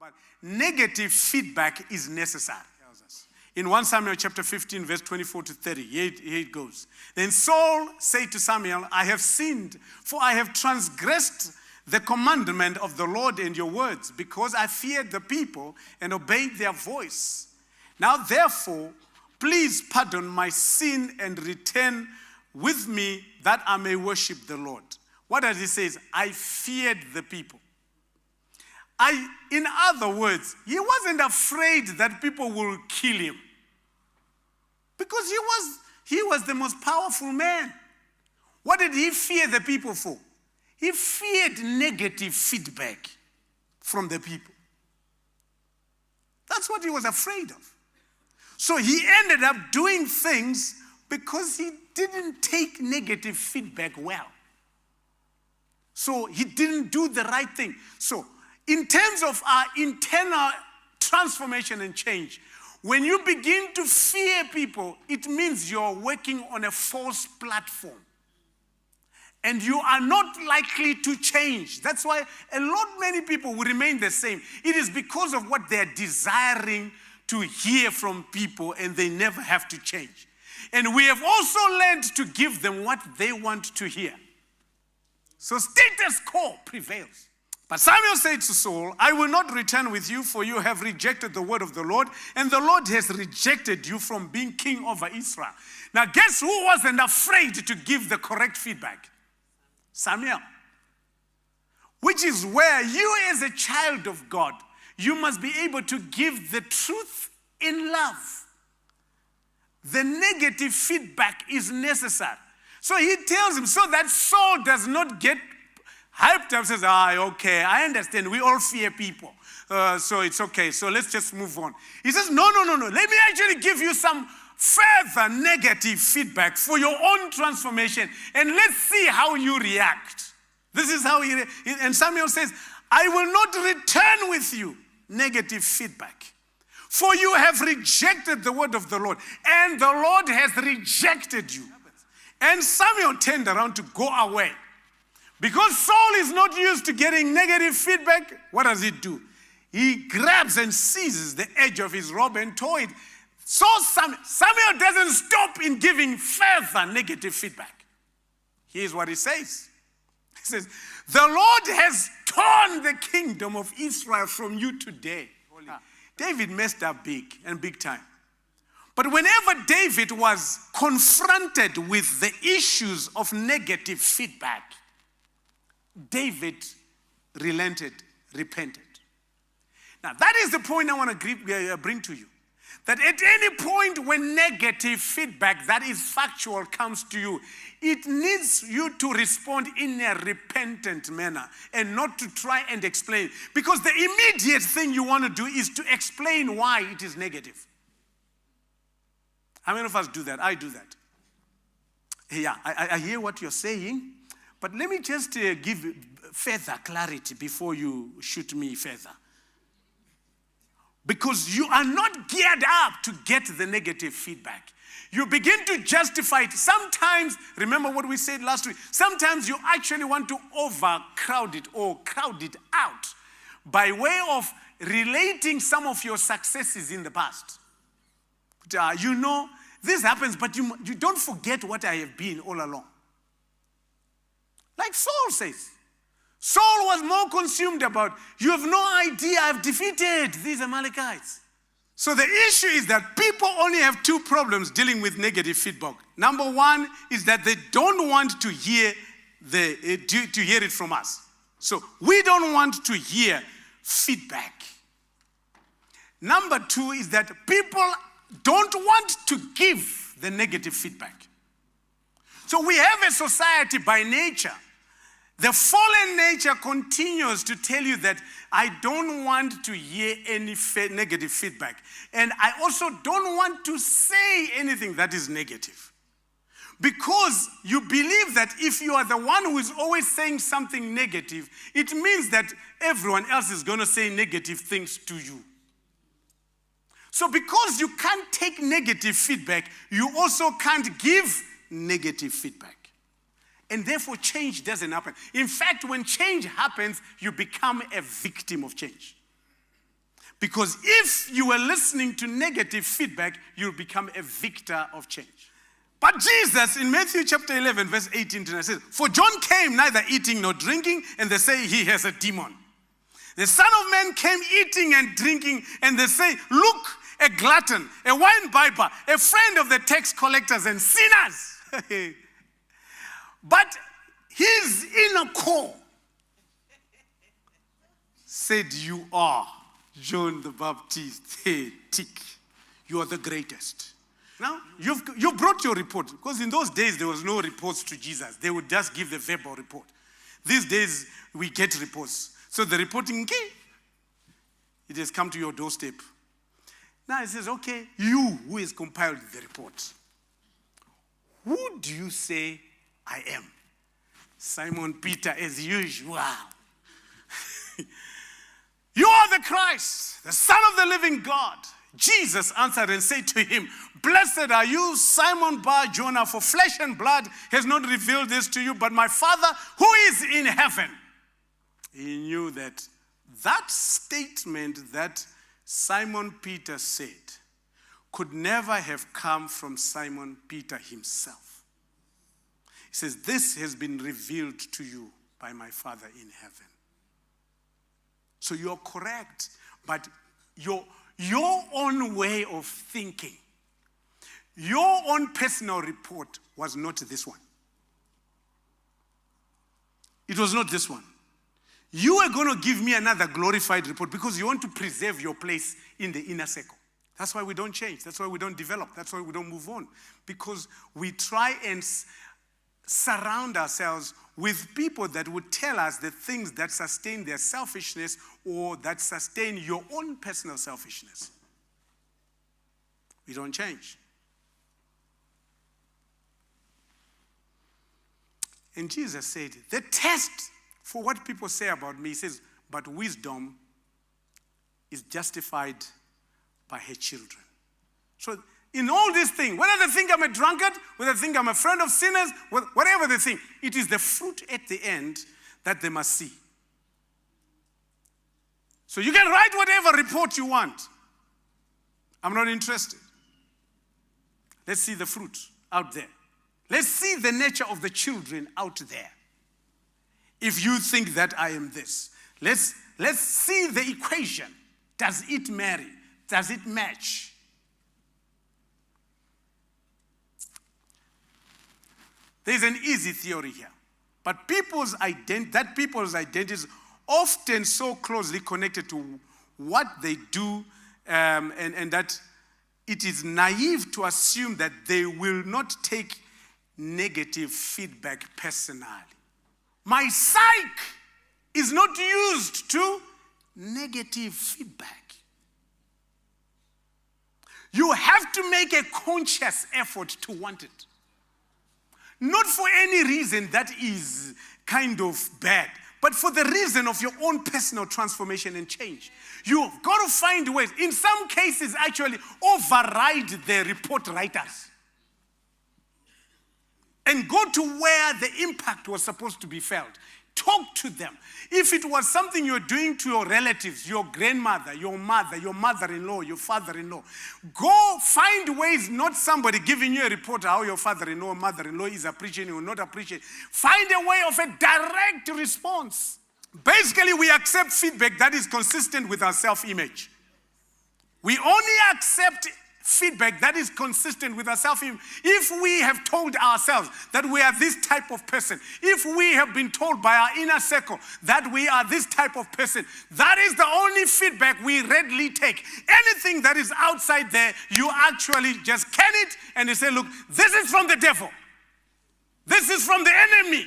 But negative feedback is necessary. In 1 Samuel chapter 15, verse 24 to 30, here it goes. Then Saul said to Samuel, I have sinned, for I have transgressed the commandment of the Lord and your words, because I feared the people and obeyed their voice. Now therefore, please pardon my sin and return with me that I may worship the Lord. What does he say? I feared the people. In other words, he wasn't afraid that people will kill him. Because he was the most powerful man. What did he fear the people for? He feared negative feedback from the people. That's what he was afraid of. So he ended up doing things because he didn't take negative feedback well. So he didn't do the right thing. So in terms of our internal transformation and change, when you begin to fear people, it means you're working on a false platform. And you are not likely to change. That's why many people will remain the same. It is because of what they're desiring to hear from people, and they never have to change. And we have also learned to give them what they want to hear. So status quo prevails. But Samuel said to Saul, I will not return with you, for you have rejected the word of the Lord, and the Lord has rejected you from being king over Israel. Now guess who wasn't afraid to give the correct feedback? Samuel. Which is where you as a child of God, you must be able to give the truth in love. The negative feedback is necessary. So he tells him, so that Saul does not get hyped up, says, okay, I understand. We all fear people. So it's okay. So let's just move on. He says, no. Let me actually give you some further negative feedback for your own transformation. And let's see how you react. This is how and Samuel says, I will not return with you negative feedback. For you have rejected the word of the Lord. And the Lord has rejected you. And Samuel turned around to go away. Because Saul is not used to getting negative feedback, what does he do? He grabs and seizes the edge of his robe and tore it. So Samuel doesn't stop in giving further negative feedback. Here's what he says. He says, the Lord has torn the kingdom of Israel from you today. David messed up big time. But whenever David was confronted with the issues of negative feedback, David relented, repented. Now, that is the point I want to bring to you. That at any point when negative feedback that is factual comes to you, it needs you to respond in a repentant manner and not to try and explain. Because the immediate thing you want to do is to explain why it is negative. How many of us do that? I do that. Yeah, I hear what you're saying. But let me just give further clarity before you shoot me further. Because you are not geared up to get the negative feedback. You begin to justify it. Sometimes, remember what we said last week, sometimes you actually want to overcrowd it or crowd it out by way of relating some of your successes in the past. This happens, but you don't forget what I have been all along. Like Saul says. Saul was more consumed about, you have no idea, I've defeated these Amalekites. So the issue is that people only have two problems dealing with negative feedback. Number one is that they don't want to hear it from us. So we don't want to hear feedback. Number two is that people don't want to give the negative feedback. So we have a society by nature. The fallen nature continues to tell you that I don't want to hear any negative feedback. And I also don't want to say anything that is negative. Because you believe that if you are the one who is always saying something negative, it means that everyone else is going to say negative things to you. So because you can't take negative feedback, you also can't give negative feedback. And therefore, change doesn't happen. In fact, when change happens, you become a victim of change. Because if you were listening to negative feedback, you'll become a victor of change. But Jesus, in Matthew chapter 11, verse 18 to 19, says, "For John came neither eating nor drinking, and they say he has a demon. The Son of Man came eating and drinking, and they say, look, a glutton, a wine bibber, a friend of the tax collectors and sinners." But his inner core said, "You are John the Baptist." Hey, tick. You are the greatest. Now, you've brought your report. Because in those days, there was no reports to Jesus. They would just give the verbal report. These days, we get reports. So the reporting, okay, it has come to your doorstep. Now it says, okay, you who has compiled the report, who do you say I am? Simon Peter, as usual. "You are the Christ, the Son of the living God." Jesus answered and said to him, "Blessed are you, Simon Bar-Jonah, for flesh and blood has not revealed this to you, but my Father who is in heaven." He knew that statement that Simon Peter said could never have come from Simon Peter himself. He says, "This has been revealed to you by my Father in heaven." So you're correct, but your own way of thinking, your own personal report was not this one. It was not this one. You are going to give me another glorified report because you want to preserve your place in the inner circle. That's why we don't change. That's why we don't develop. That's why we don't move on. Because we try and surround ourselves with people that would tell us the things that sustain their selfishness or that sustain your own personal selfishness. We don't change. And Jesus said, the test for what people say about me, he says, but wisdom is justified by her children. So in all these things, whether they think I'm a drunkard, whether they think I'm a friend of sinners, whatever they think, it is the fruit at the end that they must see. So you can write whatever report you want. I'm not interested. Let's see the fruit out there. Let's see the nature of the children out there. If you think that I am this, let's see the equation. Does it marry? Does it match? There's an easy theory here. But people's identity is often so closely connected to what they do, and that it is naive to assume that they will not take negative feedback personally. My psyche is not used to negative feedback. You have to make a conscious effort to want it. Not for any reason that is kind of bad, but for the reason of your own personal transformation and change. You've got to find ways, in some cases actually override the report writers and go to where the impact was supposed to be felt. Talk to them. If it was something you're doing to your relatives, your grandmother, your mother, your mother-in-law, your father-in-law, go find ways, not somebody giving you a report how your father-in-law or mother-in-law is appreciating or not appreciating. Find a way of a direct response. Basically, we accept feedback that is consistent with our self-image. We only accept feedback that is consistent with our self-image if we have told ourselves that we are this type of person, if we have been told by our inner circle that we are this type of person. That is the only feedback we readily take. Anything that is outside there, you actually just can it and you say, look, this is from the devil, this is from the enemy.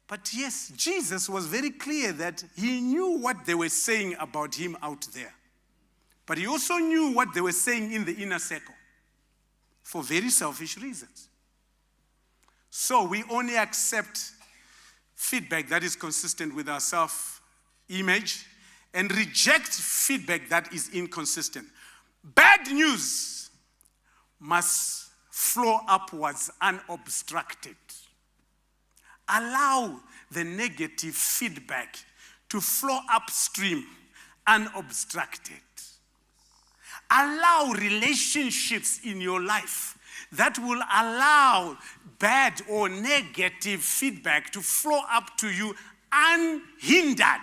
But yes, Jesus was very clear that he knew what they were saying about him out there. But he also knew what they were saying in the inner circle for very selfish reasons. So we only accept feedback that is consistent with our self-image and reject feedback that is inconsistent. Bad news must flow upwards unobstructed. Allow the negative feedback to flow upstream unobstructed. Allow relationships in your life that will allow bad or negative feedback to flow up to you unhindered.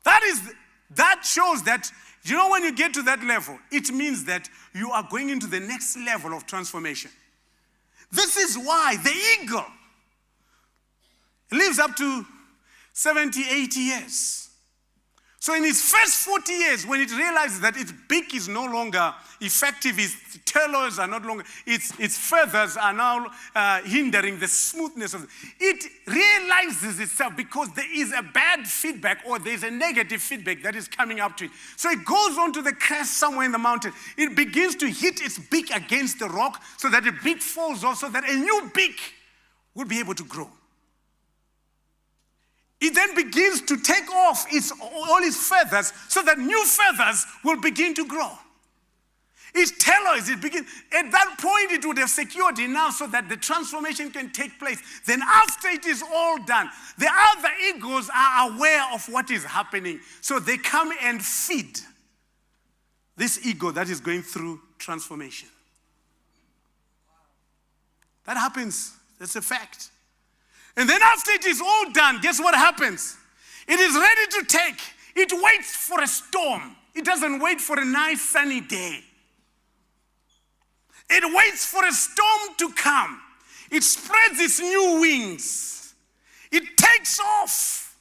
That shows that, when you get to that level, it means that you are going into the next level of transformation. This is why the eagle lives up to 70, 80 years. So in its first 40 years, when it realizes that its beak is no longer effective, its talons are not longer, its feathers are now hindering the smoothness of it, realizes itself because there is a bad feedback or there is a negative feedback that is coming up to it. So it goes on to the crest somewhere in the mountain. It begins to hit its beak against the rock so that the beak falls off so that a new beak will be able to grow. It then begins to take off all its feathers so that new feathers will begin to grow. Its talons, at that point it would have secured enough so that the transformation can take place. Then after it is all done, the other eagles are aware of what is happening. So they come and feed this eagle that is going through transformation. That happens. That's a fact. And then after it is all done, guess what happens? It is ready to take. It waits for a storm. It doesn't wait for a nice sunny day. It waits for a storm to come. It spreads its new wings. It takes off.